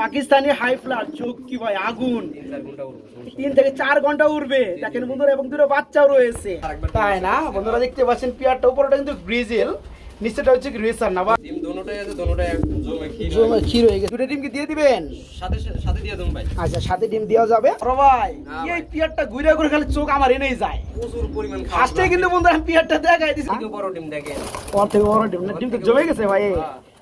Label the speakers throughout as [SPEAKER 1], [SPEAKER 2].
[SPEAKER 1] Pakistani high ফ্লার চোখ কি ভাই আগুন 3 থেকে 4 ঘন্টা উড়বে দেখেন বন্ধুরা, এবং দুটো বাচ্চাও রয়েছে, তাই না বন্ধুরা? দেখতে পাচ্ছেন পেয়ারটা উপরটা কিন্তু গ্রিজেল, নিচেটা হচ্ছে রেসার না ভাই, ডিম দোনোটাই আছে, দোনোটাই জমে ক্ষীর হয়ে গেছে। দুটো ডিম কি দিয়ে দিবেন? সাথে দিয়ে দেন ভাই। আচ্ছা, সাথে ডিম দেওয়া যাবে। আরে ভাই এই পেয়ারটা ঘুরে ঘুরে খালি চোখ আমার এনেই যায়, প্রচুর পরিমাণ খাওয়া। ফার্স্টে কিন্তু বন্ধুরা আমি পেয়ারটা দেখাই দিছি, থেকে বড় ডিম দেখেন, ওর থেকে বড় ডিম না, ডিম তো জমে গেছে ভাই।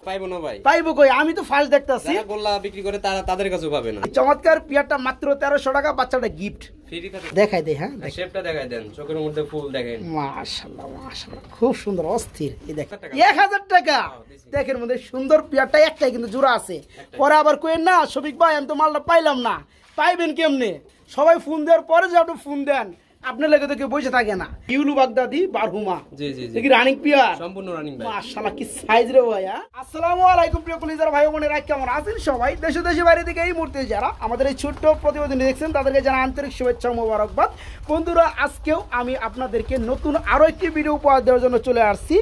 [SPEAKER 1] পাইবো না ভাই, পাইবো কই? আমি তো ফার্স্ট দেখতাছি, যারা গোল্লা বিক্রি করে তাদের কাছেও পাবে না। চমৎকার পেয়ারটা মাত্র 1300 টাকা, বাচ্চাটা গিফট ফ্রি দেখাই দেই। হ্যাঁ শেপটা দেখাই দেন, চোখের মধ্যে ফুল দেখেন, মাশাআল্লাহ মাশাআল্লাহ খুব সুন্দর, অস্থির। এই দেখেন 1000 টাকা দেখের মধ্যে সুন্দর পেয়ারটা, একটাই কিন্তু জোড়া আছে। পরে আবার কইেন না শফিক ভাই আমি তো মালটা পাইলাম না, পাইবেন কেমনে? সবাই ফোন দেওয়ার পরে যে আপনি ফোন দেন, আপনার লেগে তো কেউ বসে থাকে না। ইউলু বাগদাদি বারহুমা, জি জি জি, রানিং পিয়ার, সম্পূর্ণ রানিং ভাই, মাশাআল্লাহ কি সাইজ রে ভাই। আসসালামু আলাইকুম প্রিয় কলিজার ভাই বোনেরা, কেমন আছেন সবাই? দেশে দেশে বাইরে থেকে এই মুহূর্তে যারা আমাদের এই ছোট্ট প্রতিবেদন দেখছেন তাদেরকে জানা আন্তরিক শুভেচ্ছা ও মোবারকবাদ। বন্ধুরা আজকেও আমি আপনাদেরকে নতুন আরো একটি ভিডিও উপহার দেওয়ার জন্য চলে আসছি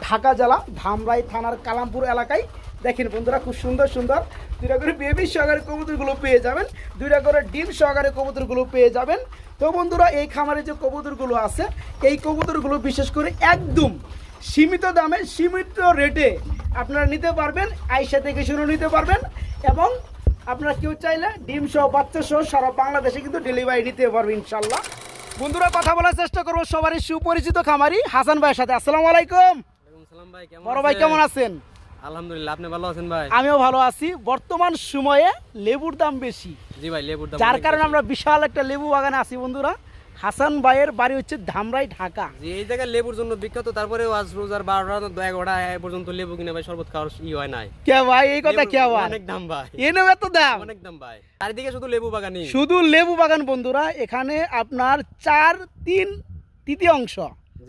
[SPEAKER 1] ঢাকা জেলা ধামরাই থানার কালামপুর এলাকায়। দেখেন বন্ধুরা খুব সুন্দর সুন্দর দুইটা করে বেবি সহকারে কবুতরগুলো পেয়ে যাবেন, দুইটা করে ডিম সহকারে কবুতরগুলো পেয়ে যাবেন। তো বন্ধুরা এই খামারে যে কবুতরগুলো আছে, এই কবুতরগুলো বিশেষ করে একদম সীমিত দামে সীমিত রেটে আপনারা নিতে পারবেন, আইসা থেকে শুরু নিতে পারবেন, এবং আপনারা কেউ চাইলে ডিম সহ বাচ্চা সহ সারা বাংলাদেশে কিন্তু ডেলিভারি নিতে পারবেন ইনশাল্লাহ। বন্ধুরা কথা বলার চেষ্টা করবো সবারই সুপরিচিত খামারি হাসান ভাইয়ের সাথে। আসসালামু আলাইকুম। বড় ভাই কেমন আছেন?
[SPEAKER 2] আলহামদুলিল্লাহ, আপনি ভালো আছেন ভাই?
[SPEAKER 1] আমিও ভালো আছি। বর্তমান সময়ে লেবুর দাম বেশি,
[SPEAKER 2] জি ভাই লেবুর দাম,
[SPEAKER 1] যার কারণে আমরা বিশাল একটা লেবু বাগানে আছি বন্ধুরা। হাসান ভাইয়ের বাড়ি হচ্ছে ধামরাই ঢাকা,
[SPEAKER 2] এই জায়গায় লেবুর জন্য বিখ্যাত। তারপরেও আজ রোজার 12টা পর্যন্ত লেবু কিনে ভাই শরবত খাওয়ার হয় নাই।
[SPEAKER 1] কে ভাই এই কথা কে ভাই?
[SPEAKER 2] অনেক দাম ভাই,
[SPEAKER 1] এনেও এত দাম,
[SPEAKER 2] অনেক দাম ভাই। চারিদিকে শুধু লেবু বাগানই,
[SPEAKER 1] শুধু লেবু বাগান বন্ধুরা। এখানে আপনার 4/3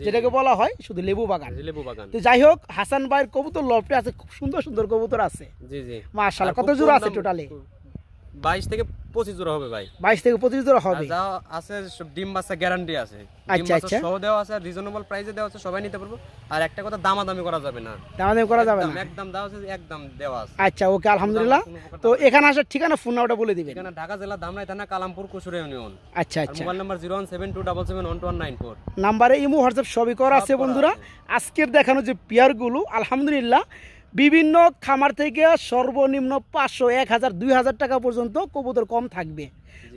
[SPEAKER 1] যেটাকে বলা হয় শুধু লেবু বাগান।
[SPEAKER 2] লেবু বাগান।
[SPEAKER 1] তো যাই হোক হাসান ভাইয়ের কবুতর লফটে আছে, খুব সুন্দর সুন্দর কবুতর আছে। জি জি মাশাআল্লাহ। কত জোড়া আছে টোটালি?
[SPEAKER 2] 22 থেকে 25 জোড়া হবে ভাই।
[SPEAKER 1] 22 থেকে 25 জোড়া হবে।
[SPEAKER 2] যা আছে সব ডিম বাচ্চা গ্যারান্টি আছে,
[SPEAKER 1] আচ্ছা আচ্ছা
[SPEAKER 2] সহ দেওয়া আছে, রিজনেবল প্রাইসে দেওয়া আছে, সবাই নিতে পারবো। আর একটা কথা, দামাদামি করা যাবে না,
[SPEAKER 1] দামাদামি করা যাবে না,
[SPEAKER 2] একদম দেওয়া আছে, একদম দেওয়া আছে।
[SPEAKER 1] আচ্ছা ওকে আলহামদুলিল্লাহ। তো এখানে আসার ঠিকানা ফোন নাম্বারটা বলে দিবেন।
[SPEAKER 2] ঠিকানা ঢাকা জেলা ধামরাই থানা কালামপুর কুশুরা ইউনিয়ন।
[SPEAKER 1] আচ্ছা আচ্ছা।
[SPEAKER 2] মোবাইল নাম্বার 01727712194
[SPEAKER 1] নাম্বারে ইমো হোয়াটসঅ্যাপ সবই করা আছে বন্ধুরা। আজকের দেখানো যে পেয়ারগুলো আলহামদুলিল্লাহ বিভিন্ন খামার থেকে সর্বনিম্ন 500, 1000, 2000 টাকা পর্যন্ত কবুতর কম থাকবে,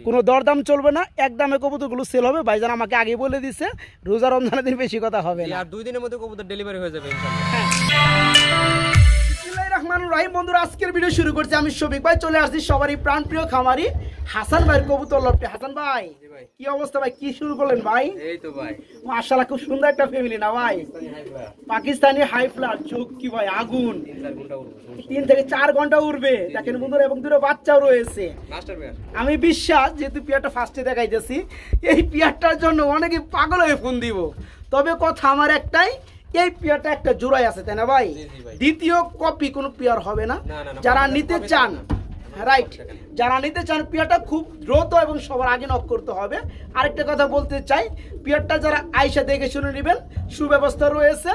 [SPEAKER 1] কোনো দরদাম চলবে না, একদমে কবুতরগুলো সেল হবে। ভাইজান আমাকে আগে বলে দিছে রোজা রমজানের দিন বেশি কথা হবে না,
[SPEAKER 2] আর 2 দিনের মধ্যে কবুতর ডেলিভারি হয়ে যাবে
[SPEAKER 1] রহিম। বন্ধুরা আজকের ভিডিও শুরু করছি আমি শফিক ভাই, চলে আসছি সবারই প্রাণপ্রিয় খামারি হাসান ভাইয়ের কবুতর লফটে। হাসান ভাই কি অবস্থা ভাই, কি শুরু করলেন ভাই?
[SPEAKER 2] এই তো ভাই
[SPEAKER 1] মাশাআল্লাহ খুব সুন্দর একটা ফ্যামিলি না ভাই, পাকিস্তানি হাই ফ্লার চোখ কি ভাই আগুন, 3 থেকে 4 ঘন্টা উড়বে দেখেন বন্ধুরা, এবং দুটো বাচ্চাও রয়েছে। আমি বিশ্বাস যেহেতু পেয়ারটা ফার্স্টে দেখাইতেছি, এই পেয়ারটার জন্য অনেকে পাগল হয়ে ফোন দিব। তবে কথা আমার একটাই, এই পেয়ারটা একটা জোড়াই আছে তাই না ভাই? দ্বিতীয় কপি কোনো পেয়ার হবে না। যারা নিতে চান, রাইট, যারা নিতে চান পেয়ারটা খুব দ্রুত এবং সবার আগে নক করতে হবে। আরেকটা কথা বলতে চাই, পেয়ারটা যারা আইসা দেখে শুনে নেবেন, সুব্যবস্থা রয়েছে।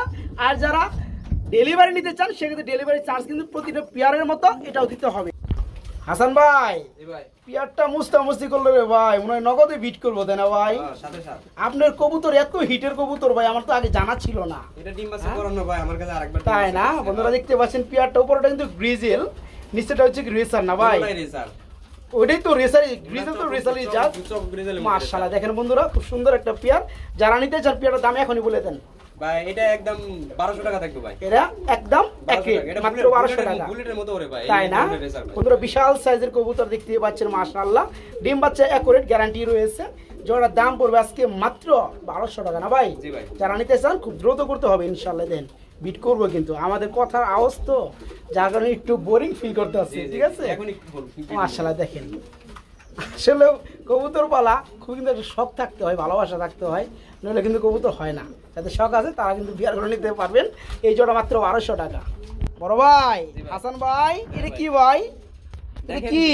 [SPEAKER 1] আর যারা ডেলিভারি নিতে চান সেক্ষেত্রে ডেলিভারি চার্জ কিন্তু প্রতিটা পেয়ারের মতো এটাও দিতে হবে। হাসান ভাই পেয়ারটা মুস্তামস্তি করলো রে ভাই, মনে হয় নগদে বিট করবো তাই না ভাই? আপনার কবুতর এত হিটের কবুতর ভাই, আমার তো আগে জানা ছিল না, তাই না? বন্ধুরা দেখতে পাচ্ছেন পেয়ারটা উপরটা কিন্তু গ্রিজেল, নিচেটা হচ্ছে রেসার না ভাই? ওইটাই তো রেসার, গ্রিজেল তো রেসারই জাত। মাশাআল্লাহ দেখেন বন্ধুরা খুব সুন্দর একটা পেয়ার। যারা নিতে চান পেয়ারটার দাম এখনই বলে দেন
[SPEAKER 2] ভাই। এটা একদম 1200 টাকা থাকবে ভাই,
[SPEAKER 1] এটা একদম মাত্র 1200 টাকা,
[SPEAKER 2] বুলেটের মতো ওরে ভাই,
[SPEAKER 1] তাই না? বন্ধুরা বিশাল সাইজের কবুতর দেখতে পাচ্ছেন মাশাআল্লাহ, ডিম বাচ্চা একুরেট গ্যারান্টি রয়েছে। জোড়ার দাম পড়বে আজকে মাত্র 1200 টাকা না ভাই? যারা নিতে চান খুব দ্রুত করতে হবে ইনশাআল্লাহ, দেন বিট করবো কিন্তু আমাদের কথার আওয়াজ তো যার কারণে একটু বোরিং ফিল করতে হচ্ছে, ঠিক আছে? মাশাআল্লাহ দেখেন আসলে কবুতর পালা খুব কিন্তু একটা শখ থাকতে হয়, ভালোবাসা থাকতে হয়, নইলে কিন্তু কবুতর হয় না। যাদের শখ আছে তারা কিন্তু বিয়ার করে নিতে পারবেন। এই জোড়া মাত্র 1200 টাকা। বড় ভাই হাসান ভাই এটা কি ভাই? কি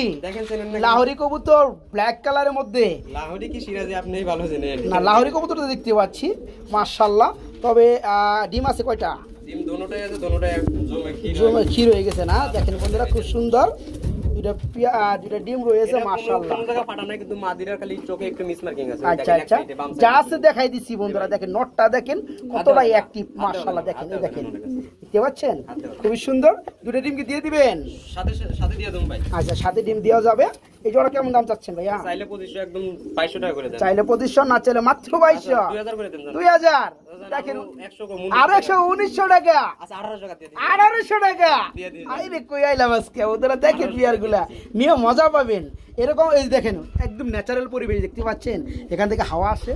[SPEAKER 1] লাহোরি কবুতর ব্ল্যাক কালারের মধ্যে?
[SPEAKER 2] লাহোরি কি সিরাজি আপনি ভালো জানেন
[SPEAKER 1] না, লাহোরি কবুতর তো দেখতে পাচ্ছি মাশাআল্লাহ। তবে ডিম আছে কয়টা?
[SPEAKER 2] ডিম দোনোটাই আছে, দোনোটাই জমে
[SPEAKER 1] ক্ষীর হয়ে গেছে না? দেখেন বন্ধুরা খুব সুন্দর দুইটা ডিম রয়েছে মাশাআল্লাহ।
[SPEAKER 2] কোনো জায়গা ফাটা নাই, কিন্তু মাদিরার খালি চোখে একটু মিস মার্কিং আছে।
[SPEAKER 1] আচ্ছা আচ্ছা, যা আছে দেখাই দিছি বন্ধুরা। দেখেন নটটা দেখেন কতটাই অ্যাক্টিভ মাশাআল্লাহ। দেখেন এই দেখেন, দেখতে পাচ্ছেন খুবই সুন্দর। দুইটা ডিম কি দিয়ে দিবেন?
[SPEAKER 2] সাথে দিয়ে দেন ভাই।
[SPEAKER 1] আচ্ছা, সাথে ডিম দেওয়া যাবে। এই জোড়া কেমন দাম চাচ্ছেন ভাইয়া?
[SPEAKER 2] চাইলে 2500, একদম 2200 টাকা করে দেন।
[SPEAKER 1] চাইলে 2500, না চাইলে মাত্র 2200।
[SPEAKER 2] 2000 করে দেন।
[SPEAKER 1] 2000 দেখেন,
[SPEAKER 2] 100 কম,
[SPEAKER 1] আর 1900 টাকা।
[SPEAKER 2] আচ্ছা 1800 টাকা দিয়ে দিন।
[SPEAKER 1] 1800 টাকা
[SPEAKER 2] দিয়ে দিন।
[SPEAKER 1] আইরে কই আইলাম আজকে। ওদের দেখেন বিয়ারগুলা নিয়ে মজা পাবেন। এরকম এই দেখেন একদম ন্যাচারাল পরিবেশ দেখতে পাচ্ছেন, এখান থেকে হাওয়া আসে,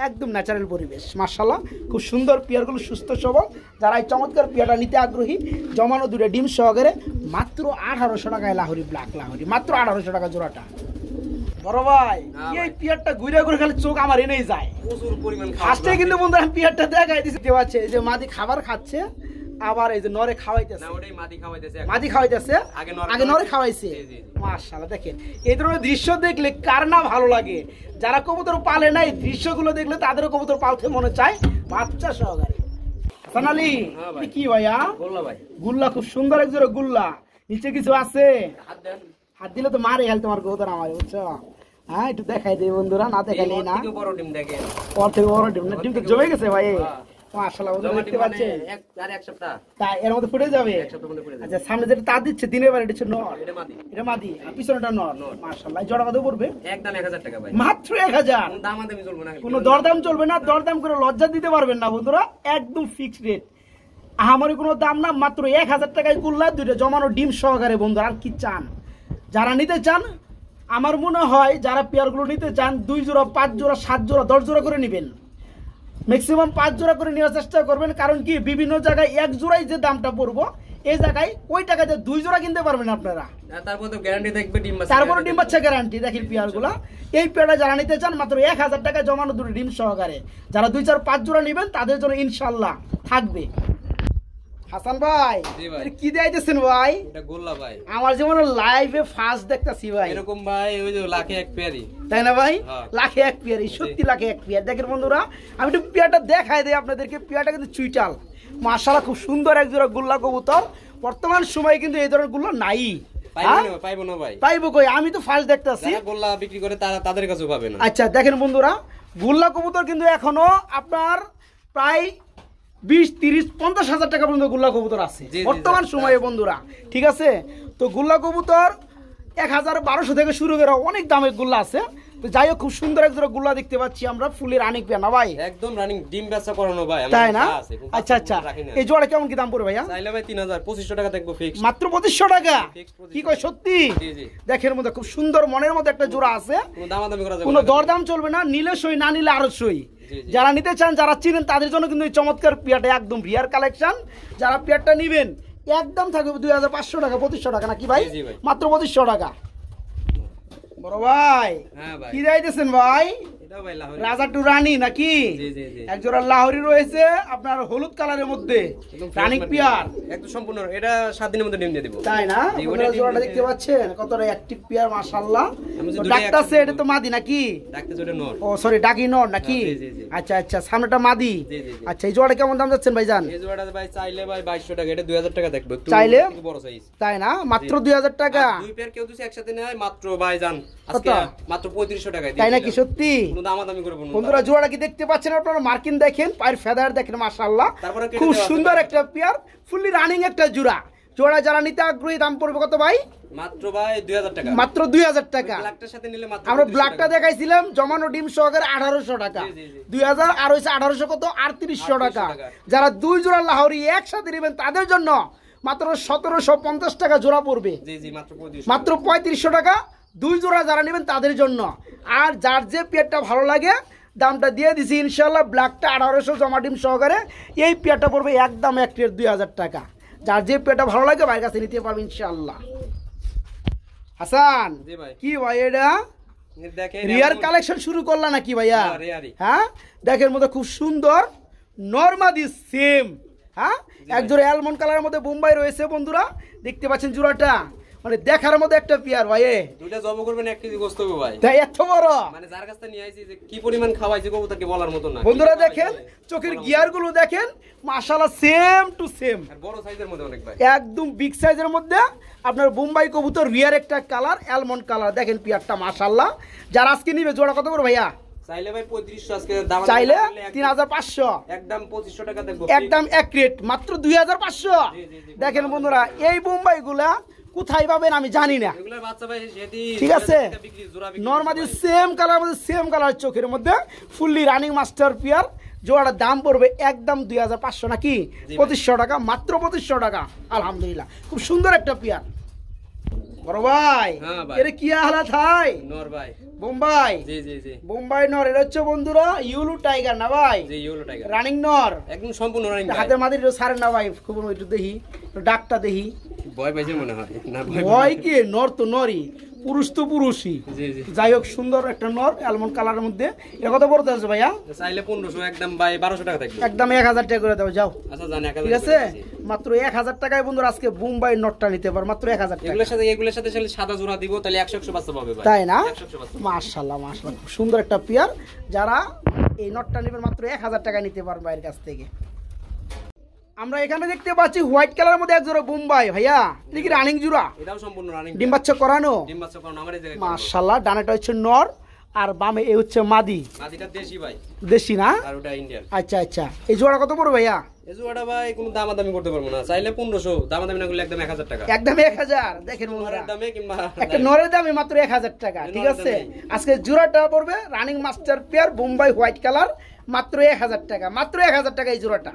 [SPEAKER 1] একদম ন্যাচারাল পরিবেশ মাশাআল্লাহ। খুব সুন্দর পিয়ারগুলো, সুস্থ সবল। যারা এই চমৎকার পিয়ারটা নিতে আগ্রহী, জমানো দুটো ডিম সহকারে মাত্র 1800 টাকায় লাহোরি ব্ল্যাক লাহোরি, মাত্র 1800 টাকা জোড়াটা। বড় ভাই এই পিয়ারটা ঘুরে ঘুরে খালি চোখ আমার এনেই যায়,
[SPEAKER 2] প্রচুর পরিমাণ
[SPEAKER 1] ফার্স্টে কিন্তু বন্ধুরা আমি পিয়ারটা দেখাই দিতে পারছে। এই যে মাদি খাবার খাচ্ছে, আবার এই যে নরে খাওয়াইতেছে।
[SPEAKER 2] না, ওটাই মাদি খাওয়াইতেছে।
[SPEAKER 1] মাদি খাওয়াইতেছে,
[SPEAKER 2] আগে
[SPEAKER 1] নরে খাওয়াইছে। মাশাআল্লাহ দেখেন এই ধরনের দৃশ্য দেখলে কার না ভালো লাগে। যারা কবুতর পালে না, এই দৃশ্যগুলো দেখলে তাদেরও কবুতর পালতে মনে চায় বাচ্চা সহকারে। হাসান আলী কি ভাইয়া?
[SPEAKER 2] বললা ভাই,
[SPEAKER 1] গুল্লা খুব সুন্দর এক জোড়া গুল্লা। নিচে কিছু আছে?
[SPEAKER 2] হাত দেন।
[SPEAKER 1] হাত দিলে তো মারে হেল তোমার কবুতর আমার, বুঝছো? হ্যাঁ একটু দেখাই দেই বন্ধুরা, না দেখালেই না।
[SPEAKER 2] বড় ডিম দেখেন,
[SPEAKER 1] ওর থেকে বড় ডিম না, ডিম তো জমে গেছে ভাই। মাশাআল্লাহ বন্ধুরা দেখতে পাচ্ছেন,
[SPEAKER 2] এক সপ্তাহ
[SPEAKER 1] তাই এর মধ্যে ফুটে যাবে।
[SPEAKER 2] এক সপ্তাহ মধ্যে পড়ে যাবে।
[SPEAKER 1] আচ্ছা, সামনে যেটা তার দিচ্ছে দিনের বেলা, এটা হচ্ছে নর,
[SPEAKER 2] এটা মাদি।
[SPEAKER 1] এটা মাদি, আর পিছনেটা নর। মাশাআল্লাহ জোড়া কত পড়বে?
[SPEAKER 2] একদম 1000 টাকা ভাই,
[SPEAKER 1] মাত্র 1000।
[SPEAKER 2] কোন দাম আদামি চলবে না,
[SPEAKER 1] কোনো দরদাম চলবে না, দরদাম করে লজ্জা দিতে পারবেন না বন্ধুরা, একদম ফিক্সড রেট। আমারই কোনো দাম না, মাত্র 1000 টাকায় গুল্লা, দুইটা জমানো ডিম সহকারে বন্ধুরা। আর কি চান? যারা নিতে চান, আমার মনে হয় যারা পেয়ারগুলো নিতে চান 2 জোড়া 5 জোড়া 7 জোড়া 10 জোড়া করে নেবেন, ম্যাক্সিমাম 5 জোড়া করে নেওয়ার চেষ্টা করবেন। কারণ কি বিভিন্ন জায়গায় এক জোড়াই যে দামটা পড়বো, এই জায়গায় ওই টাকাতে 2 জোড়া কিনতে পারবেন আপনারা।
[SPEAKER 2] তারপর তো গ্যারান্টি থাকবে ডিম বাচ্চা,
[SPEAKER 1] তারপরে ডিম বাচ্চা গ্যারান্টি। দেখেন পেয়ারগুলা, এই পেয়ারটা যারা নিতে চান মাত্র 1000 টাকা জমানো দুটো ডিম সহকারে। যারা 2 4 5 জোড়া নেবেন তাদের জন্য ইনশাআল্লাহ থাকবে। হাসান ভাই কি দিয়েছেন ভাই?
[SPEAKER 2] এটা গোল্লা ভাই,
[SPEAKER 1] আমার যেমন লাইভে ফার্স্ট দেখতাছি ভাই
[SPEAKER 2] এরকম ভাই, ওই যে লাখে এক পেয়ারি,
[SPEAKER 1] তাই না ভাই? লাখে এক পেয়ারি, সত্যি লাখে এক পেয়ার। দেখেন বন্ধুরা, আমি একটু পেয়ারটা দেখাই দেই আপনাদেরকে। পেয়ারটা কিন্তু চুইটাল মাশাআল্লাহ, খুব সুন্দর এক জোড়া গুল্লা কবুতর। বর্তমান সময়ে কিন্তু এই ধরনের গুল্লা নাই,
[SPEAKER 2] পাইবো না ভাই।
[SPEAKER 1] পাইবো কই? আমি তো ফার্স্ট দেখতাছি।
[SPEAKER 2] যারা গোল্লা বিক্রি করে তারা তাদের কাছেও পাবে না।
[SPEAKER 1] আচ্ছা দেখেন বন্ধুরা, গুল্লা কবুতর কিন্তু এখনো আপনার প্রায় 20 30 50 হাজার টাকা পর্যন্ত গুল্লা কবুতর আছে বর্তমান সময়ে বন্ধুরা, ঠিক আছে? তো গুল্লা কবুতর 1000 1200 থেকে শুরু করে অনেক দামের গুল্লা আছে। তো যাই হোক, খুব সুন্দর এক জোড়া গুল্লা দেখতে পাচ্ছি আমরা, ফুলের রানিং পেয়ার না ভাই?
[SPEAKER 2] একদম রানিং ডিম বেচা করানো ভাই,
[SPEAKER 1] তাই না? আচ্ছা আচ্ছা, এই জোড়া কেমন কি দাম পড়বে ভাইয়া?
[SPEAKER 2] চাইলে ভাই 3000 2500 টাকা দেখবো ফিক্স,
[SPEAKER 1] মাত্র 2500 টাকা। কি কয় সত্যি?
[SPEAKER 2] জি জি,
[SPEAKER 1] দেখের মধ্যে খুব সুন্দর মনের মধ্যে একটা জোড়া আছে,
[SPEAKER 2] কোনো দামাদামি করা যাবে না,
[SPEAKER 1] কোনো দরদাম চলবে না, নিলে সই, না নিলে আরো সই। যারা নিতে চান, যারা চিনেন, তাদের জন্য কিন্তু এই চমৎকার পিয়ারটা একদম রিয়ার কালেকশন। যারা পিয়ারটা নেবেন একদম থাকবে 2500 টাকা, 2500 টাকা নাকি ভাই? মাত্র 2500 টাকা। বড় ভাই কি যাইতেছেন ভাই? রাজা টু রানী নাকি? এক জোড়া লাহোরি রয়েছে আপনার হলুদ কালারের মধ্যে, রানী পিয়ার
[SPEAKER 2] একদম সম্পূর্ণ। এটা 7 দিনের মধ্যে ডিম দিয়ে দিব,
[SPEAKER 1] তাই না? জোড়াটা দেখতে পাচ্ছেন কতটা অ্যাক্টিভ পিয়ার মাশাআল্লাহ। ডাকতাছে, এটা তো মাদি নাকি?
[SPEAKER 2] ডাকতেছে ওটা নর।
[SPEAKER 1] ও সরি, ডাকি নর নাকি? আচ্ছা আচ্ছা, সামনেটা মাদি। আচ্ছা, এই জোড়াটা কেমন দাম যাচ্ছেন ভাইজান?
[SPEAKER 2] এই জোড়াটা ভাই চাইলে ভাই 2200 টাকা, এটা 2000 টাকা দেখবে
[SPEAKER 1] চাইলে,
[SPEAKER 2] বড় সাইজ,
[SPEAKER 1] তাই না? মাত্র 2000 টাকা।
[SPEAKER 2] দুই পেয়ার কেউ যদি একসাথে নেয় মাত্র ভাইজান আজকে মাত্র 3500 টাকায় দিই,
[SPEAKER 1] তাই নাকি? সত্যি
[SPEAKER 2] কোনো দামাদামি করব না
[SPEAKER 1] বন্ধুরা। জোড়াটা কি দেখতে পাচ্ছেন আপনারা? মার্কিন দেখেন, পায়ের ফেদার দেখেন মাশাআল্লাহ, খুব সুন্দর একটা পেয়ার, ফুললি রানিং একটা জোড়া। জোড়া যারা নিতে আগ্রহী, দাম পড়বে কত ভাই?
[SPEAKER 2] মাত্র ভাই 2000 টাকা,
[SPEAKER 1] মাত্র 2000 টাকা।
[SPEAKER 2] ব্ল্যাকটার সাথে নিলে মাত্র
[SPEAKER 1] আমরা ব্ল্যাকটা দেখাইছিলাম জমানো ডিম সহকারে 1800 টাকা, 2000 আর হইছে 1800 কত 3800 টাকা। যারা 2 জোড়া লাহোরি একসাথে নেবেন তাদের জন্য মাত্র 1750 টাকা জোড়া পড়বে।
[SPEAKER 2] জি জি,
[SPEAKER 1] মাত্র 3500 টাকা 2 জোড়া যারা নেবেন তাদের জন্য। আর যার যে পেয়ারটা ভালো লাগে দামটা দিয়ে দিছি ইনশাআল্লাহ। ব্ল্যাকটা 1800 জমা ডিম সহকারে, এই পেয়ারটা পড়বে একদম এক রেট 2000 টাকা। যার যে পেয়ারটা ভালো লাগে ভাইয়ের কাছে নিতে পারবে ইনশাআল্লাহ। হাসান কি ভাই এটা রিয়ার কালেকশন শুরু করলা নাকি ভাইয়া? হ্যাঁ, দেখের মধ্যে খুব সুন্দর নরমাদি সেম। হ্যাঁ, এক জোড়া অ্যালমন্ড কালারের মধ্যে বোম্বাই রয়েছে বন্ধুরা, দেখতে পাচ্ছেন জোড়াটা মানে দেখার মতো একটা পেয়ার ভাই।
[SPEAKER 2] দুইটা জব করবেন 1 কেজি গোশত হবে ভাই।
[SPEAKER 1] তাই এত বড়
[SPEAKER 2] মানে যার কাছ থেকে নিয়ে আইছি যে কি পরিমাণ খাওয়াইছে কবুতরকে বলার মতো না।
[SPEAKER 1] বন্ধুরা দেখেন চোখের গিয়ার গুলো দেখেন মাশাআল্লাহ সেম টু সেম,
[SPEAKER 2] আর বড় সাইজের মধ্যে অনেক ভাই,
[SPEAKER 1] একদম বিগ সাইজের মধ্যে আপনার বোম্বাই কবুতর রিয়ার একটা কালার অ্যালমন্ড কালার। দেখেন পেয়ারটা মাশাআল্লাহ। যারা আজকে নিবে জোড়া কত করে ভাইয়া?
[SPEAKER 2] চাইলে ভাই 3500 আজকে দাম,
[SPEAKER 1] চাইলে 3500,
[SPEAKER 2] একদম 2500 টাকা দেখবো,
[SPEAKER 1] একদম এক রেট মাত্র 2500। দেখেন বন্ধুরা এই বোম্বাই গুলা কোথায় পাবেন আমি জানি না,
[SPEAKER 2] এগুলোর বাচ্চা ভাই যেটি
[SPEAKER 1] ঠিক আছে
[SPEAKER 2] জোড়া বিক্রি
[SPEAKER 1] নরমালি সেম কালার মধ্যে সেম কালার চোখের মধ্যে ফুললি রানিং মাস্টার পেয়ার। জোড়াটার দাম পড়বে একদম 2500 নাকি 2500 টাকা, মাত্র 2500 টাকা। আলহামদুলিল্লাহ খুব সুন্দর একটা পেয়ার। বড় ভাই এর কি হালাত হয়?
[SPEAKER 2] নর ভাই
[SPEAKER 1] বোম্বাই,
[SPEAKER 2] জি জি জি
[SPEAKER 1] বোম্বাই নর। এটা হচ্ছে বন্ধুরা ইউলু টাইগার না ভাই?
[SPEAKER 2] জি ইউলু টাইগার
[SPEAKER 1] রানিং নর,
[SPEAKER 2] একদম সম্পূর্ণ রানিং।
[SPEAKER 1] হাতে মাদির সারে না ভাই, খুব একটু দেখি ডাকটা দেখি।
[SPEAKER 2] ভয় পাইছে মনে হয় না?
[SPEAKER 1] ভয় কি, নর তো নরই, পুরুষ তো পুরুষই।
[SPEAKER 2] জি জি
[SPEAKER 1] যাই হোক সুন্দর একটা নর অ্যালমন্ড কালারের মধ্যে। এটা কত পড়তে আছে ভাইয়া?
[SPEAKER 2] চাইলে 1500, একদম ভাই 1200 টাকা থাকবে,
[SPEAKER 1] একদম 1000 টাকা করে দাও যাও।
[SPEAKER 2] আচ্ছা জানি 1000
[SPEAKER 1] ঠিক আছে মাত্র 1000 টাকায় বন্ধুরা আজকে বোম্বাই নটটা নিতে পার মাত্র 1000 টাকা।
[SPEAKER 2] এগুলোর সাথে সাদা জোড়া দিব তাহলে 100 বাচ্চা পাবে ভাই,
[SPEAKER 1] তাই না?
[SPEAKER 2] 100 বাচ্চা
[SPEAKER 1] মাশাআল্লাহ মাশাআল্লাহ খুব সুন্দর একটা পেয়ার। যারা এই নটটা নেবেন মাত্র 1000 টাকা নিতে পারবেন ভাইয়ের কাছ থেকে। আমরা এখানে দেখতে পাচ্ছি হোয়াইট কালারের মধ্যে এক জোড়া বোম্বাই ভাইয়া, এটা কি রানিং জোড়া?
[SPEAKER 2] এটাও সম্পূর্ণ রানিং,
[SPEAKER 1] ডিম বাচ্চা করানো।
[SPEAKER 2] ডিম বাচ্চা করানো আমার এই জায়গায়
[SPEAKER 1] মাশাআল্লাহ। ডানাটা হচ্ছে নর আর বামে এই হচ্ছে মাদি।
[SPEAKER 2] মাদিটা দেশি ভাই,
[SPEAKER 1] দেশি না?
[SPEAKER 2] আর ওটা ইন্ডিয়ান।
[SPEAKER 1] আচ্ছা আচ্ছা এই জোড়া কত পড়বে ভাইয়া?
[SPEAKER 2] এই জোড়াটা ভাই কোনো দামাদামি করতে পারবো না, চাইলে 1500, দামাদামি না করলে একদম 1000 টাকা,
[SPEAKER 1] একদম 1000। দেখেন বন্ধুরা
[SPEAKER 2] নরের দামে কিংবা
[SPEAKER 1] একটা নরের দামে মাত্র 1000 টাকা। ঠিক আছে আজকে জোড়াটা পড়বে running master pair Bombay white colour মাত্র 1000 টাকা, মাত্র 1000 টাকা এই জোড়াটা।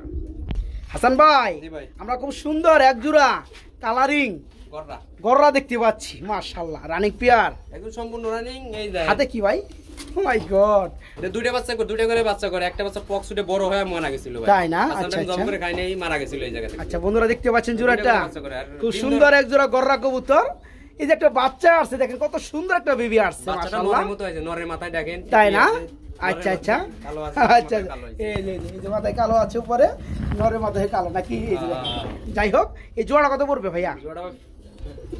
[SPEAKER 1] হাসান ভাই আমরা খুব সুন্দর এক জোড়া কালারিং
[SPEAKER 2] গররা
[SPEAKER 1] গররা দেখতে পাচ্ছি মাশাআল্লাহ, রানিং পেয়ার
[SPEAKER 2] একদম সম্পূর্ণ রানিং। এই দেখ
[SPEAKER 1] হাতে কি ভাই? ও মাই গড,
[SPEAKER 2] এটা দুইটা বাচ্চা করে, দুইটা করে বাচ্চা করে, একটা বাচ্চা পক্স উঠে বড় হয়ে মারা গেছিল ভাই,
[SPEAKER 1] তাই না?
[SPEAKER 2] আচ্ছা
[SPEAKER 1] আচ্ছা
[SPEAKER 2] জব করে খাই নাই, মারা গেছিল এই জায়গাতে।
[SPEAKER 1] আচ্ছা বন্ধুরা দেখতে পাচ্ছেন জোড়াটা খুব সুন্দর এক জোড়া গররা কবুতর। এই যে একটা বাচ্চা আসছে দেখেন কত সুন্দর একটা বেবি আসছে মাশাআল্লাহ,
[SPEAKER 2] নরের মতো আছে, নরের মাথায় দেখেন,
[SPEAKER 1] তাই না? আচ্ছা আচ্ছা আচ্ছা এই যে মাথায় কালো আছে উপরে, নরের মাথায় কালো নাকি? যাই হোক এই জোড়া কত পড়বে ভাইয়া?
[SPEAKER 2] জোড়া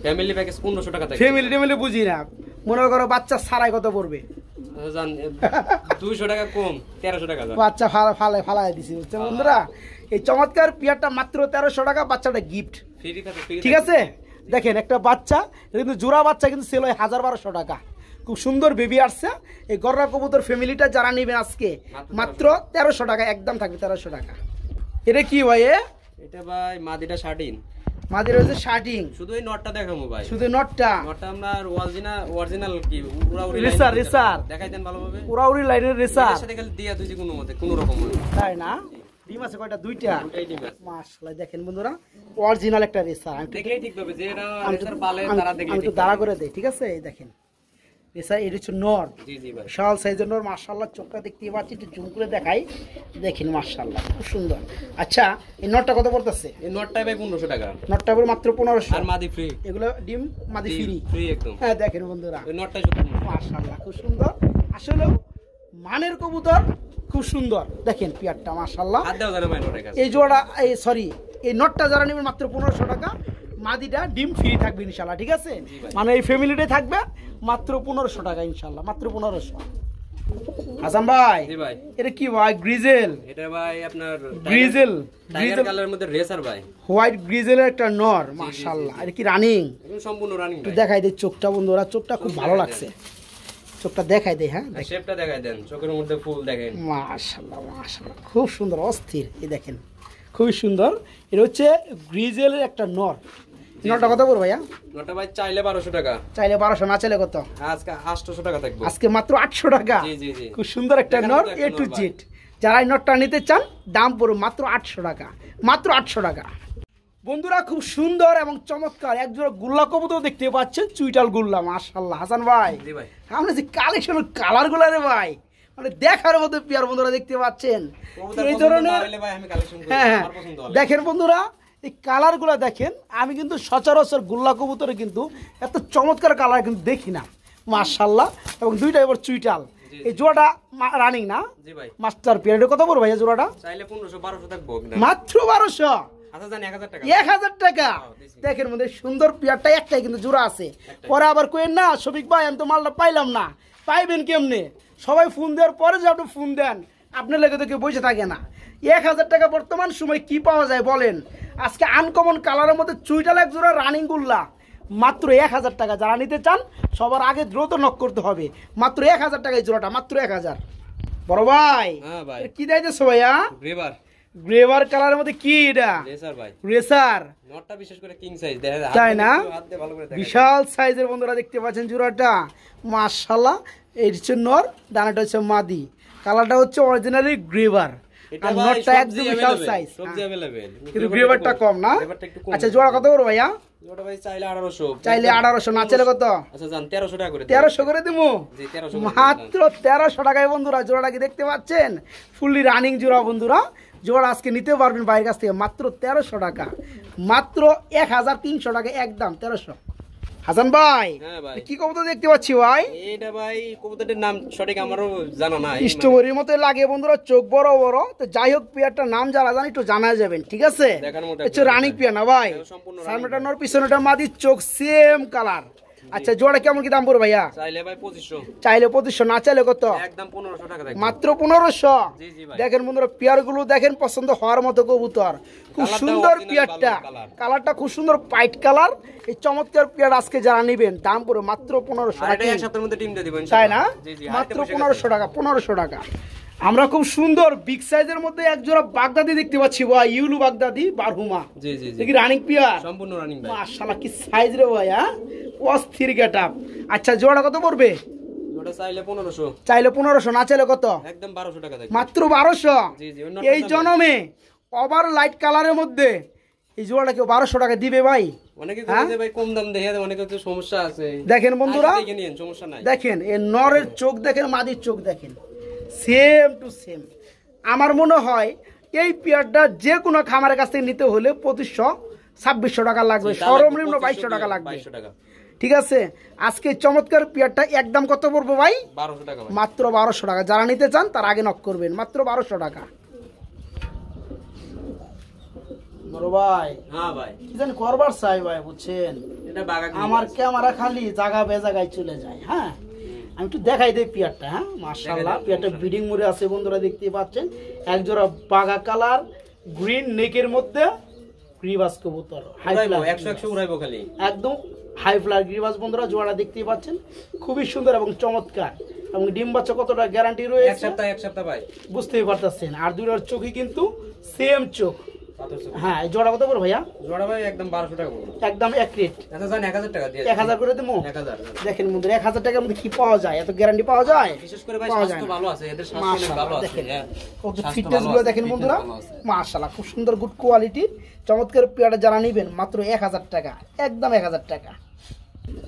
[SPEAKER 2] ফ্যামিলি প্যাকেজ 1500 টাকা থাকে।
[SPEAKER 1] ফ্যামিলি বুঝি না, মনে করো বাচ্চা ছাড়াই কত পড়বে?
[SPEAKER 2] জান 200 টাকা কম, 1300 টাকা
[SPEAKER 1] বাচ্চা ফালাই দিছি বুঝছো বন্ধুরা। এই চমৎকার পেয়ারটা মাত্র 1300 টাকা, বাচ্চাটা গিফট
[SPEAKER 2] ফ্রি থাকে।
[SPEAKER 1] ঠিক আছে দেখেন একটা বাচ্চা কিন্তু জোড়া বাচ্চা কিন্তু সেল হয় 1200 টাকা। খুব সুন্দর বেবি আসছে। এই গররা কবুতর ফ্যামিলিটা যারা নেবেন আজকে মাত্র 1300 টাকা, একদম থাকবে 1300 টাকা। এটা কি ভাই?
[SPEAKER 2] এটা ভাই মাদিটা 13,
[SPEAKER 1] মাদির হচ্ছে শার্টিং।
[SPEAKER 2] শুধু এই নটটা দেখাবো ভাই,
[SPEAKER 1] শুধু নটটা
[SPEAKER 2] আমরা অরিজিনাল কি উড়াউড়ি
[SPEAKER 1] রেসার
[SPEAKER 2] দেখাই দেন ভালোভাবে,
[SPEAKER 1] উড়াউড়ি লাইনের রেসার
[SPEAKER 2] সাথে খালি দিয়া তুই কোনো মতে কোনো রকম,
[SPEAKER 1] তাই না? ডিম আছে কয়টা? দুইটা।
[SPEAKER 2] দুটাই ডিম আছে
[SPEAKER 1] মাশাআল্লাহ। দেখেন বন্ধুরা অরিজিনাল একটা রেসার। আমি
[SPEAKER 2] দেখলেই ঠিক হবে যে এটা রেসার পালে তারা দেখলেই
[SPEAKER 1] আমি তো দাঁড়া করে দেই। ঠিক আছে এই দেখেন রেসার, এটা হচ্ছে নর।
[SPEAKER 2] জি জি ভাই
[SPEAKER 1] বিশাল সাইজের নর মাশাআল্লাহ। চোখটা দেখতে পাচ্ছি, একটু জুম করে দেখাই। দেখেন মাশাআল্লাহ খুব সুন্দর। আচ্ছা এই নটটা কত পড়তেছে?
[SPEAKER 2] এই নটটা ভাই 1500 টাকা,
[SPEAKER 1] নটটা পড়ে মাত্র 1500।
[SPEAKER 2] আর মাদি ফ্রি,
[SPEAKER 1] এগুলো ডিম মাদি ফ্রি
[SPEAKER 2] একদম।
[SPEAKER 1] হ্যাঁ দেখেন বন্ধুরা
[SPEAKER 2] এই নটটা শুধু
[SPEAKER 1] মাশাআল্লাহ খুব সুন্দর। আসলে মানের কবুতর খুব সুন্দর। দেখেন পিয়ারটা মাশাআল্লাহ।
[SPEAKER 2] হাত দাও জানা ভাই নটের কাছে।
[SPEAKER 1] এই জোড়া এই সরি এই নটটা যারা নেবেন মাত্র 1500 টাকা, মাদিটা ডিম ফ্রি থাকবে ইনশাআল্লাহ। ঠিক আছে মানে এই ফ্যামিলিটাই থাকবে মাত্র 1500 টাকা ইনশাআল্লাহ, মাত্র 1500। হাসান ভাই
[SPEAKER 2] জি ভাই
[SPEAKER 1] এটা কি ভাই? গ্রিজেল।
[SPEAKER 2] এটা ভাই আপনার
[SPEAKER 1] গ্রিজেল
[SPEAKER 2] টাইগার কালারের মধ্যে রেসার ভাই,
[SPEAKER 1] হোয়াইট গ্রিজেলের একটা নর মাশাআল্লাহ। এটা কি রানিং?
[SPEAKER 2] একদম সম্পূর্ণ রানিং
[SPEAKER 1] একটু দেখাই দেই চোখটা বন্ধুরা, চোখটা খুব ভালো লাগছে। চোখটা দেখাই দেই। হ্যাঁ
[SPEAKER 2] শেপটা দেখাই দেন, চোখের মধ্যে ফুল দেখেন
[SPEAKER 1] মাশাআল্লাহ মাশাআল্লাহ খুব সুন্দর অস্থির। এই দেখেন খুবই সুন্দর। এটা হচ্ছে গ্রিজেলের একটা নর। নরটা কত পড়বে ভাইয়া?
[SPEAKER 2] নটটা ভাই চাইলে 1200 টাকা,
[SPEAKER 1] চাইলে 1200, না চাইলে কত?
[SPEAKER 2] আজকে 800 টাকা থাকবে,
[SPEAKER 1] আজকে মাত্র 800 টাকা।
[SPEAKER 2] জি জি জি
[SPEAKER 1] খুব সুন্দর একটা নর এ টু জেড। যারা এই নটটা নিতে চান দাম পড়বে মাত্র 800 টাকা, মাত্র 800 টাকা। বন্ধুরা খুব সুন্দর এবং চমৎকার এক জোড়া গুল্লা কবুতর দেখতে পাচ্ছেন, চুইটাল গুল্লা মাশাআল্লাহ। হাসান ভাই
[SPEAKER 2] জি ভাই
[SPEAKER 1] আমরা যে কালেকশনের কালার গুলা রে ভাই মানে দেখার মতো পিয়ার বন্ধুরা দেখতে পাচ্ছেন এই ধরনের। হ্যাঁ দেখেন বন্ধুরা এই কালার গুলা দেখেন, আমি কিন্তু সচরাচর গুল্লা কবুতরে কিন্তু এত চমৎকার কালার কিন্তু দেখি না মাশাআল্লাহ। এবং দুইটা এবার চুইটাল। এই জোড়াটা রানিং না?
[SPEAKER 2] জি ভাই
[SPEAKER 1] মাস্টার পিয়ার। কত পড়বে ভাইয়া জোড়াটা?
[SPEAKER 2] চাইলে 1500 1200 থাকবো,
[SPEAKER 1] মাত্র 1200।
[SPEAKER 2] আচ্ছা জান 1000 টাকা
[SPEAKER 1] 1000 টাকা দেখেন মধ্যে সুন্দর পেয়ারটা একটাই কিন্তু জোড়া আছে পরে আবার কইেন না শফিক ভাই আমি তো মালটা পাইলাম না পাইবেন কেমনে সবাই ফোন দেওয়ার পরে যে আপনি ফোন দেন আপনার লেগে তো কেউ বসে থাকে না 1000 টাকা বর্তমান সময় কি পাওয়া যায় বলেন আজকে আনকমন কালারের মধ্যে চুইটাল এক জোড়া রানিং গুল্লা মাত্র 1000 টাকা যারা নিতে চান সবার আগে দ্রুত নক করতে হবে মাত্র 1000 টাকা এই জোড়াটা মাত্র 1000 বড় ভাই
[SPEAKER 2] হ্যাঁ ভাই
[SPEAKER 1] কি দিতেছো ভাইয়া
[SPEAKER 2] গ্রেভার
[SPEAKER 1] গ্রেভার কালারের মধ্যে কি এটা
[SPEAKER 2] রেসার ভাই
[SPEAKER 1] রেসার
[SPEAKER 2] নটটা বিশেষ করে কিং সাইজ দেখেন
[SPEAKER 1] তাই না
[SPEAKER 2] হাত দিয়ে ভালো করে দেখেন
[SPEAKER 1] বিশাল সাইজের বন্ধুরা দেখতে পাচ্ছেন জোড়াটা মাশাআল্লাহ এই হচ্ছে নর ডানাটা হচ্ছে মাদি কালারটা হচ্ছে অরিজিনালি গ্রেভার আর নটটা একদম বিশাল সাইজ
[SPEAKER 2] সবজি अवेलेबल
[SPEAKER 1] কিন্তু গ্রেভারটা কম না
[SPEAKER 2] গ্রেভারটা একটু কম
[SPEAKER 1] আচ্ছা জোড়া কত করে ভাইয়া
[SPEAKER 2] জোড়া ভাই চাইলে 1800
[SPEAKER 1] চাইলে 1800 না চাইলে কত
[SPEAKER 2] আচ্ছা জান 1300 টাকা করে
[SPEAKER 1] 1300 করে দিমু
[SPEAKER 2] জি 1300
[SPEAKER 1] মাত্র 1300 টাকায় বন্ধুরা জোড়াটা কি দেখতে পাচ্ছেন ফুললি রানিং জোড়া বন্ধুরা জোড়া আজকে নিতে পারবেন বাইরের কাছ থেকে মাত্র 1300 টাকা মাত্র 1300 টাকা একদম 1300 হাসান ভাই
[SPEAKER 2] হ্যাঁ ভাই
[SPEAKER 1] কি কবুতর দেখতে পাচ্ছি ভাই
[SPEAKER 2] এটা ভাই কবুতরের নাম সঠিক আমারও জানা নাই
[SPEAKER 1] স্ট্রবেরির মতো লাগে বন্ধুরা চোখ বড় বড় তো যাই হোক পেয়ারটার নাম যারা জানি একটু জানা যাবেন ঠিক আছে
[SPEAKER 2] দেখার মতো
[SPEAKER 1] হচ্ছে রানিং পেয়ার না ভাই
[SPEAKER 2] সম্পূর্ণ
[SPEAKER 1] সামনেটা নর পিছনেটা মাদি চোখ সেম কালার আচ্ছা জোড়া কেমন কি দাম পড়বে ভাইয়া
[SPEAKER 2] চাইলে ভাই 2500
[SPEAKER 1] চাইলে 2500 না চাইলে কত
[SPEAKER 2] একদম 1500 টাকা থাকবে
[SPEAKER 1] মাত্র 1500
[SPEAKER 2] জি জি ভাই
[SPEAKER 1] দেখেন বন্ধুরা পেয়ার গুলো দেখেন পছন্দ হওয়ার মতো কবুতর খুব সুন্দর পেয়ারটা কালারটা খুব সুন্দর পাইট কালার এই চমৎকার পেয়ার আজকে যারা নেবেন দাম পড়বে মাত্র 1500
[SPEAKER 2] আর
[SPEAKER 1] টাকা
[SPEAKER 2] এটা এক সপ্তাহের মধ্যে টিম দিয়ে দিব
[SPEAKER 1] তাই
[SPEAKER 2] ইনশাআল্লাহ
[SPEAKER 1] না
[SPEAKER 2] জি জি
[SPEAKER 1] মাত্র 1500 টাকা 1500 টাকা আমরা খুব সুন্দর বিগ সাইজের মধ্যে এক জোড়া বাগদাদি দেখতে পাচ্ছি ভাই ইউলু বাগদাদি বারহুমা
[SPEAKER 2] জি জি জি
[SPEAKER 1] দেখি রানিং পেয়ার
[SPEAKER 2] সম্পূর্ণ রানিং ভাই
[SPEAKER 1] মাশাআল্লাহ কি সাইজ রে ভাই হ্যাঁ অস্থির গেটআপ আচ্ছা জোড়া কত পড়বে
[SPEAKER 2] ওটা চাইলে 1500
[SPEAKER 1] চাইলে 1500 না চাইলে কত
[SPEAKER 2] একদম 1200 টাকা থাকবে
[SPEAKER 1] মাত্র 1200
[SPEAKER 2] জি জি
[SPEAKER 1] এই জনমে ওভার লাইট কালারের মধ্যে এই জোড়াটা কেউ 1200 টাকা দিবে ভাই
[SPEAKER 2] অনেকে কয় যে ভাই কম দাম দেখে অনেকে তো সমস্যা আছে
[SPEAKER 1] দেখেন বন্ধুরা
[SPEAKER 2] দেখে নিন সমস্যা নাই
[SPEAKER 1] দেখেন এই নরের চোখ দেখেন মাদির চোখ দেখেন সেম টু সেম আমার মনে হয় এই পেয়ারটা যে কোনো খামারের কাছ থেকে নিতে হলে 2500-2600 টাকা লাগবে সর্বনিম্ন 2200 টাকা লাগবে
[SPEAKER 2] 2200 টাকা
[SPEAKER 1] ঠিক আছে আজকে চমৎকার পেয়ারটা একদম কত পড়বে ভাই
[SPEAKER 2] 1200 টাকা ভাই
[SPEAKER 1] মাত্র 1200 টাকা যারা নিতে চান তার আগে নক করবেন মাত্র 1200 টাকা বড় ভাই
[SPEAKER 2] হ্যাঁ ভাই
[SPEAKER 1] কি জানি করবার চাই ভাই বুঝছেন
[SPEAKER 2] এটা বাগা
[SPEAKER 1] আমার ক্যামেরা খালি জায়গা বেজাগায় চলে যায় হ্যাঁ আমি একটু দেখাই দেই পিয়ারটা হ্যাঁ মাশাআল্লাহ পিয়ারটা ব্রিডিং মোড়ে আছে বন্ধুরা দেখতে পাচ্ছেন এক জোড়া বাগা কালার গ্রিন নেকের মধ্যে গ্রিবাস কবুতর হাই
[SPEAKER 2] উড়াইবো
[SPEAKER 1] ফ্লাইট
[SPEAKER 2] 100 100 উড়াইবো খালি
[SPEAKER 1] একদম হাই ফ্লাইট গ্রিবাস বন্ধুরা জোড়া দেখতেই পাচ্ছেন খুবই সুন্দর এবং চমৎকার এবং ডিম বাচ্চা কতটা গ্যারান্টি
[SPEAKER 2] এক
[SPEAKER 1] রয়েছে
[SPEAKER 2] সপ্তাহ ভাই
[SPEAKER 1] বুঝতেই পারতেছেন আর দুইটার চোখই কিন্তু সেম চোখ হ্যাঁ এই জোড়া কত করে ভাইয়া
[SPEAKER 2] জোড়া ভাই একদম 1200 টাকা পড়বে
[SPEAKER 1] একদম এক রেট
[SPEAKER 2] আচ্ছা জান 1000 টাকা দিয়ে
[SPEAKER 1] 1000 করে দেবো
[SPEAKER 2] 1000
[SPEAKER 1] দেখেন বন্ধুরা 1000 টাকার মধ্যে কি পাওয়া যায় এত গ্যারান্টি পাওয়া যায়
[SPEAKER 2] বিশেষ করে ভাই
[SPEAKER 1] পাওয়া
[SPEAKER 2] স্বাস্থ্য
[SPEAKER 1] যায় না।
[SPEAKER 2] ভালো আছে এদের স্বাস্থ্য অনেক ভালো আছে
[SPEAKER 1] দেখেন
[SPEAKER 2] হ্যাঁ
[SPEAKER 1] ওকে
[SPEAKER 2] স্বাস্থ্য
[SPEAKER 1] ফিটনেস
[SPEAKER 2] ভালো
[SPEAKER 1] গুলো
[SPEAKER 2] আছে,
[SPEAKER 1] দেখেন
[SPEAKER 2] fitness
[SPEAKER 1] বন্ধুরা
[SPEAKER 2] ভালো আছে।
[SPEAKER 1] মাশাআল্লাহ খুব সুন্দর গুড কোয়ালিটি চমৎকার পেয়ারটা যারা নেবেন মাত্র 1000 টাকা একদম 1000 টাকা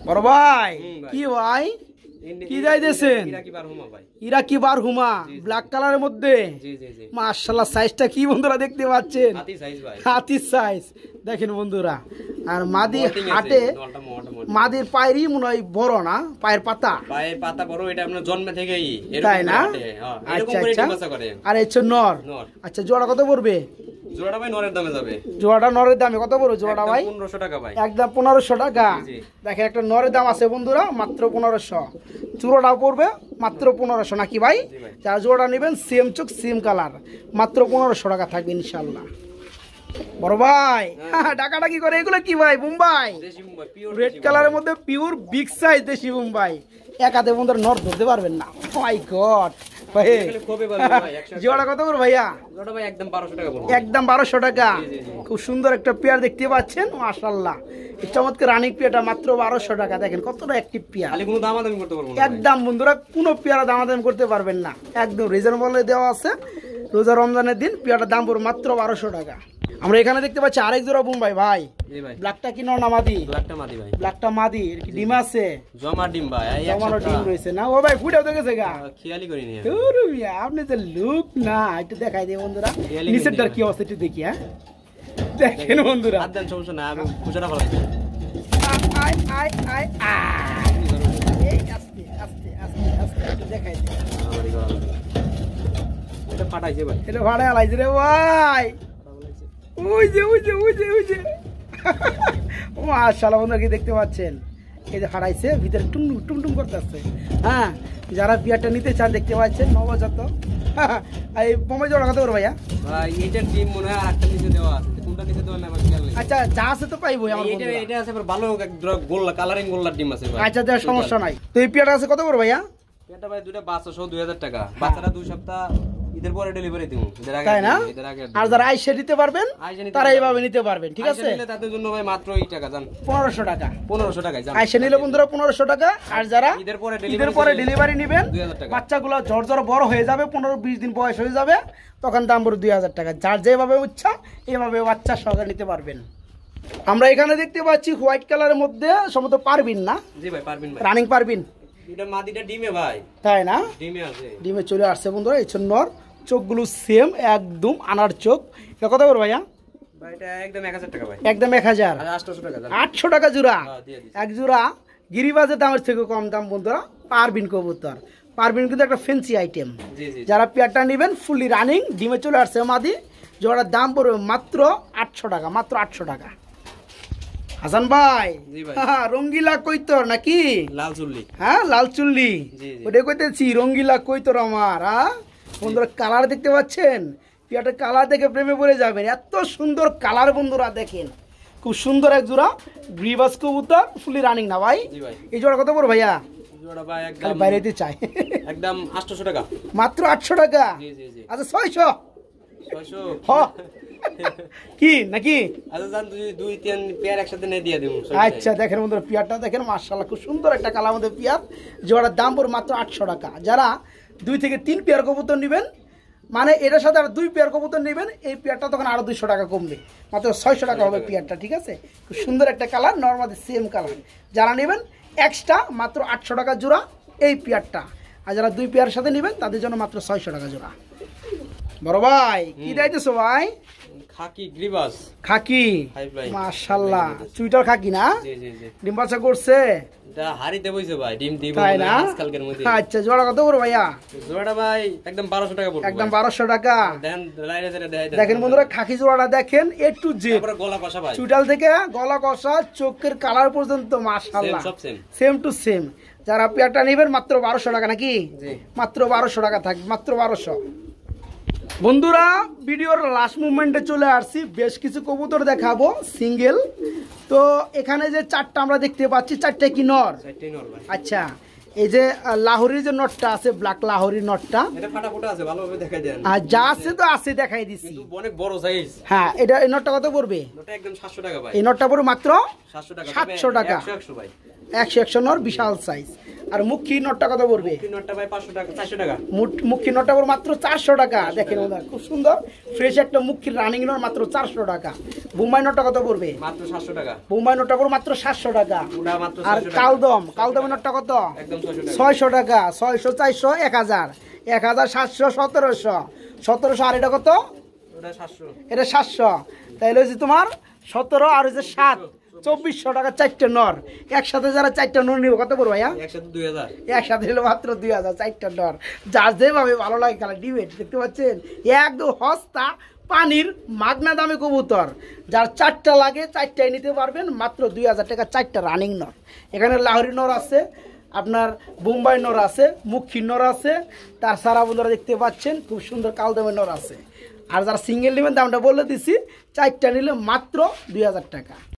[SPEAKER 1] বড় ভাই
[SPEAKER 2] ভাই।
[SPEAKER 1] কি ভাই কি যাইতেছেন
[SPEAKER 2] ইরাকি বারহুমা ভাই
[SPEAKER 1] ইরাকি বারহুমা ব্ল্যাক কালারের মধ্যে
[SPEAKER 2] জি জি জি
[SPEAKER 1] মাশাআল্লাহ সাইজটা কি বন্ধুরা দেখতে পাচ্ছেন
[SPEAKER 2] হাতি সাইজ ভাই
[SPEAKER 1] হাতির সাইজ দেখেন বন্ধুরা আর মাদি
[SPEAKER 2] Molting আছে,
[SPEAKER 1] হাটে
[SPEAKER 2] নলটা মোটা।
[SPEAKER 1] মাদির পায়েরই মনে হয় বড় না পায়ের পাতা
[SPEAKER 2] পায়ের পাতা বড় এটা আপনার জন্ম থেকেই
[SPEAKER 1] তাই না
[SPEAKER 2] এরকম
[SPEAKER 1] আচ্ছা
[SPEAKER 2] করে
[SPEAKER 1] আচ্ছা
[SPEAKER 2] ডিম বাচ্চা করে
[SPEAKER 1] আর হচ্ছে নর
[SPEAKER 2] নর।
[SPEAKER 1] আচ্ছা জোড়া কত পড়বে
[SPEAKER 2] জোড়াটা ভাই নরের দামে যাবে
[SPEAKER 1] জোড়াটা নরের দামে কত পড়বে জোড়াটা ভাই
[SPEAKER 2] 1500 টাকা ভাই
[SPEAKER 1] একদম 1500 টাকা
[SPEAKER 2] জি, জি।
[SPEAKER 1] দেখেন একটা নরের দাম আছে বন্ধুরা মাত্র 1500 জোড়াটাও পড়বে মাত্র 1500 নাকি ভাই
[SPEAKER 2] জি ভাই।
[SPEAKER 1] যারা জোড়া নেবেন সেম চোখ সেম কালার মাত্র 1500 টাকা থাকবে ইনশাআল্লাহ বড় ভাই টাকাটা কি করে এগুলো কি ভাই মুম্বাই
[SPEAKER 2] দেশি মুম্বাই পিওর
[SPEAKER 1] রেড কালারের মধ্যে পিওর বিগ সাইজ দেশি মুম্বাই এক হাতে বন্ধুরা নর ধরতে পারবেন না মাই গড ভাই
[SPEAKER 2] খুবই ভালো ভাই 100
[SPEAKER 1] জোড়া কত করে ভাইয়া
[SPEAKER 2] জোড়া ভাই একদম 1200 টাকা পড়বে
[SPEAKER 1] একদম 1200 টাকা
[SPEAKER 2] জি, জি, জি।
[SPEAKER 1] খুব সুন্দর একটা পেয়ার দেখতে পাচ্ছেন মাশাআল্লাহ এই চমৎকার রানিং পেয়ারটা মাত্র 1200 টাকা দেখেন কতটা অ্যাক্টিভ পেয়ার
[SPEAKER 2] খালি কোনো দামাদামি করতে পারবো না ভাই।
[SPEAKER 1] একদম বন্ধুরা কোনো পেয়ারা দামাদামি করতে পারবেন না একদম রিজনেবল দেওয়া আছে রোজা রমজানের দিন পেয়ারটার দাম পড়বে মাত্র 1200 টাকা আমরা এখানে দেখতে পাচ্ছি আরেক জোড়া মুম্বাই ভাই
[SPEAKER 2] জি ভাই
[SPEAKER 1] ব্ল্যাকটা কি নর না মাদি
[SPEAKER 2] ব্ল্যাকটা মাদি ভাই
[SPEAKER 1] ব্ল্যাকটা মাদি এর কি ডিম আছে
[SPEAKER 2] জমা ডিম ভাই এই এক
[SPEAKER 1] জমানো ডিম
[SPEAKER 2] সপ্তাহ
[SPEAKER 1] রয়েছে না ও ভাই ফুটেও দেখেছে গা
[SPEAKER 2] খেয়ালি করিনি আমি।
[SPEAKER 1] ধুরু মিয়া, আপনি তো লুক না একটু দেখাই দিই বন্ধুরা
[SPEAKER 2] খেয়ালি
[SPEAKER 1] নিচেরটার
[SPEAKER 2] করিনি
[SPEAKER 1] কি অবস্থা একটু দেখি হ্যাঁ দেখেন বন্ধুরা
[SPEAKER 2] হাত দেন সমস্যা না আমি খুচরা ফলাই
[SPEAKER 1] আয় আয় আয় আয় এই আস্তে আস্তে আস্তে আস্তে একটু দেখাই দিই
[SPEAKER 2] এটা ফাটাইছে ভাই
[SPEAKER 1] এটা ভাড়া আলাইছে রে ভাই ওই যে ওই যে ওই যে ওই যে মাশাআল্লাহ বন্ধুরা, কি দেখতে পাচ্ছেন, এই যে হারাইছে ভিতরে টুম টুম করতে আসছে। হ্যাঁ, যারা বিয়ারটা নিতে চান দেখতে পাচ্ছেন নবজাত। এই বোম্বাই জোড়া কত করে ভাইয়া?
[SPEAKER 2] ভাই এইটার ডিম মনে হয় আরেকটা নিচে দেওয়া আছে, কোনটা নিচে দেওয়া না আমার খেয়াল নেই।
[SPEAKER 1] আচ্ছা, যা আছে তো পাইবো আমার
[SPEAKER 2] এটা
[SPEAKER 1] বন্ধুরা।
[SPEAKER 2] এটা আছে ভালো গোল্লা কালারিং গোল্লার ডিম আছে ভাই।
[SPEAKER 1] আচ্ছা, দেওয়ার সমস্যা নাই। তো এই পিয়ারটা আছে কত করে ভাইয়া?
[SPEAKER 2] এটা ভাই দুইটা বাচ্চা সহ 2000 টাকা। বাচ্চাটা 2 সপ্তাহ ঈদের পরে ডেলিভারি দিমু।
[SPEAKER 1] তাই না? আর যারা আইসে নিতে পারবেন তারা এইভাবে নিতে পারবেন, ঠিক আছে?
[SPEAKER 2] নিলে তাদের জন্য ভাই মাত্র এই টাকা জান
[SPEAKER 1] 1500 টাকা।
[SPEAKER 2] 1500 টাকায় জান।
[SPEAKER 1] আইসে নিলে বন্ধুরা 1500 টাকা। আর যারা
[SPEAKER 2] ঈদের পরে
[SPEAKER 1] ডেলিভারি নেবেন,
[SPEAKER 2] 2000 টাকা।
[SPEAKER 1] বাচ্চাগুলো ঝরঝর বড় হয়ে যাবে, 15-20 দিন বয়স হয়ে যাবে, তখন দাম পড়বে 2000 টাকা। যার যেভাবে ইচ্ছা এইভাবে বাচ্চা সহকারে নিতে পারবেন। আমরা এখানে দেখতে পাচ্ছি হোয়াইট কালারের মধ্যে সম্ভবত পারবিন না?
[SPEAKER 2] জি ভাই পারবিন ভাই।
[SPEAKER 1] রানিং পারবিন।
[SPEAKER 2] এটা মাদিটা ডিমে ভাই।
[SPEAKER 1] তাই না?
[SPEAKER 2] ডিমে আছে।
[SPEAKER 1] ডিমে চলে আসছে বন্ধুরা। এই নর, চোখগুলো সেম একদম আনার চোখ। এটা কত করে ভাইয়া?
[SPEAKER 2] ভাই এটা একদম 1000 টাকা ভাই।
[SPEAKER 1] একদম 1000।
[SPEAKER 2] আর 800 টাকা জান।
[SPEAKER 1] 800 টাকা জোড়া।
[SPEAKER 2] হ্যাঁ, দিয়ে দিছি।
[SPEAKER 1] এক জোড়া গিরিবাজের দামের থেকে কম দাম বন্ধুরা। পারবিন কবুতর। পারবিন কিন্তু একটা ফ্যান্সি আইটেম।
[SPEAKER 2] জি জি।
[SPEAKER 1] যারা পেয়ারটা নেবেন ফুললি রানিং, ডিমে চলে আসছে মাদি, জোড়ার দাম পড়বে মাত্র 800 টাকা। মাত্র 800 টাকা। হাসান ভাই,
[SPEAKER 2] জি ভাই।
[SPEAKER 1] রঙ্গিলা কৈতর নাকি?
[SPEAKER 2] লাল চুল্লি।
[SPEAKER 1] হ্যাঁ, লাল চুল্লি।
[SPEAKER 2] জি জি।
[SPEAKER 1] ওটাই কইতেছি রঙ্গিলা কৈতর আমার। হ্যাঁ বন্ধুরা, কালার দেখতে পাচ্ছেন? পিয়াটার কালার দেখে প্রেমে পড়ে যাবেন। এত সুন্দর কালার বন্ধুরা, দেখেন খুব সুন্দর এক জোড়া গ্রিবাস কবুতর, ফুলি রানিং না ভাই?
[SPEAKER 2] জি ভাই।
[SPEAKER 1] এই জোড়া কত পড়বে ভাইয়া?
[SPEAKER 2] জোড়া ভাই
[SPEAKER 1] খালি
[SPEAKER 2] একদম
[SPEAKER 1] বাইরেতে চাই।
[SPEAKER 2] একদম 800 টাকা।
[SPEAKER 1] মাত্র 800 টাকা।
[SPEAKER 2] জি জি জি।
[SPEAKER 1] আচ্ছা 600
[SPEAKER 2] 600।
[SPEAKER 1] হ কি নাকি?
[SPEAKER 2] আচ্ছা জান দুই তিন পেয়ার একসাথে নিয়ে দিয়ে দেবো।
[SPEAKER 1] আচ্ছা, দেখেন বন্ধুরা পিয়ারটা দেখেন, মাশাআল্লাহ খুব সুন্দর একটা কালার মধ্যে পিয়ার। জোড়ার দাম পড়বে মাত্র 800 টাকা। যারা 2 থেকে 3 পেয়ার কবুতর নেবেন, মানে এটার সাথে আর 2 পেয়ার কবুতর নেবেন, এই পেয়ারটা তখন আরো 200 টাকা কমবে। মাত্র 600 টাকা হবে পেয়ারটা, ঠিক আছে? খুব সুন্দর একটা কালার, নরমালি সেম কালার। যারা নেবেন এক্সট্রা মাত্র 800 টাকা জোড়া এই পেয়ারটা। আর যারা 2 পেয়ারের সাথে নেবেন তাদের জন্য মাত্র 600 টাকা জোড়া। বড় ভাই কি দিতেছো ভাই?
[SPEAKER 2] খাকি গ্রিবাস।
[SPEAKER 1] খাকি, মাশাআল্লাহ চুইটার খাকি না?
[SPEAKER 2] জি জি জি।
[SPEAKER 1] ডিম বাচ্চা করছে?
[SPEAKER 2] এটা হাড়িতে বইছে ভাই, ডিম দিব
[SPEAKER 1] তাই না?
[SPEAKER 2] আজকালকের মধ্যে।
[SPEAKER 1] আচ্ছা, জোড়া কত করে ভাইয়া?
[SPEAKER 2] জোড়াটা ভাই একদম 1200 টাকা পড়বে।
[SPEAKER 1] একদম 1200 টাকা।
[SPEAKER 2] দেন লাইরে লাইরে দেখাই দেন।
[SPEAKER 1] দেখেন বন্ধুরা, খাকি জোড়াটা দেখেন, এ টু জেড,
[SPEAKER 2] তারপরে গলা কষা ভাই।
[SPEAKER 1] চুটাল থেকে গলা কষা, চোখের কালার পর্যন্ত মাশাআল্লাহ
[SPEAKER 2] সব সেম।
[SPEAKER 1] Same to same. যারা পেয়ারটা নেবেন মাত্র 1200 টাকা নাকি?
[SPEAKER 2] জি।
[SPEAKER 1] মাত্র 1200 টাকা থাকবে, মাত্র 1200। বন্ধুরা, ভিডিওর লাস্ট মুভমেন্টে চলে আসছি। বেশ কিছু কবুতর দেখাবো সিঙ্গেল। তো এখানে যে 4টা আমরা দেখতে পাচ্ছি, 4টা কি নর?
[SPEAKER 2] 4টাই নর ভাই।
[SPEAKER 1] আচ্ছা, এই যে লাহোরির যে নটটা আছে, ব্ল্যাক লাহোরির নটটা,
[SPEAKER 2] এটা ফাটাফোটা আছে, ভালোভাবে দেখাই দেন।
[SPEAKER 1] আর যা আছে তো আছে, দেখাই দিছি।
[SPEAKER 2] কিন্তু অনেক বড় সাইজ।
[SPEAKER 1] হ্যাঁ, এটা এই নটটা কত পড়বে?
[SPEAKER 2] ওটা একদম 700 টাকা ভাই।
[SPEAKER 1] এই নটটা পড়বে মাত্র
[SPEAKER 2] 700 টাকা।
[SPEAKER 1] 700 টাকা।
[SPEAKER 2] 100 ভাই।
[SPEAKER 1] 100 নর, বিশাল সাইজ। আর মুখী নটটা কত পড়বে?
[SPEAKER 2] এই নটটা ভাই 500 টাকা, 400 টাকা।
[SPEAKER 1] মুখী নটটা পড়বে মাত্র 400 টাকা। দেখেন ওটা খুব সুন্দর ফ্রেশ একটা মুখী রানিং নট, মাত্র 400 টাকা। বোম্বাই নটটা কত পড়বে?
[SPEAKER 2] মাত্র 700 টাকা।
[SPEAKER 1] বোম্বাই নটটা পড়বে মাত্র 700 টাকা।
[SPEAKER 2] ওটা মাত্র
[SPEAKER 1] আর
[SPEAKER 2] 600 টাকা।
[SPEAKER 1] কালদমের নটটা কত?
[SPEAKER 2] একদম 600 টাকা।
[SPEAKER 1] 600 টাকা। 600, 400, 1000, 1000, 700, 1700, 1700। আর এটা কত?
[SPEAKER 2] ওটা 700।
[SPEAKER 1] এটা 700। তাইলে হচ্ছে তোমার 17 আর হচ্ছে 7, 2400 টাকা 4টে নর। একসাথে যারা 4টা নর নিব কত পড়বে ভাইয়া?
[SPEAKER 2] একসাথে 2000।
[SPEAKER 1] একসাথে নিলে মাত্র 2000, 4টা নর। যার যেভাবে ভালো লাগে কালার ডিবেট দেখতে পাচ্ছেন, একদম হস্তা পানির মাগনা দামে কবুতর। যার 4টা লাগে 4টাই নিতে পারবেন, মাত্র 2000 টাকা 4টা রানিং নর। এখানে লাহোরি নর আছে, আপনার বোম্বাই নর আছে, মুখী নর আছে, তার সারা বন্ধুরা দেখতে পাচ্ছেন খুব সুন্দর কালদমের নর আছে। আর যারা সিঙ্গেল নেবেন দামটা বলে দিছি, 4টা নিলে মাত্র 2000 টাকা।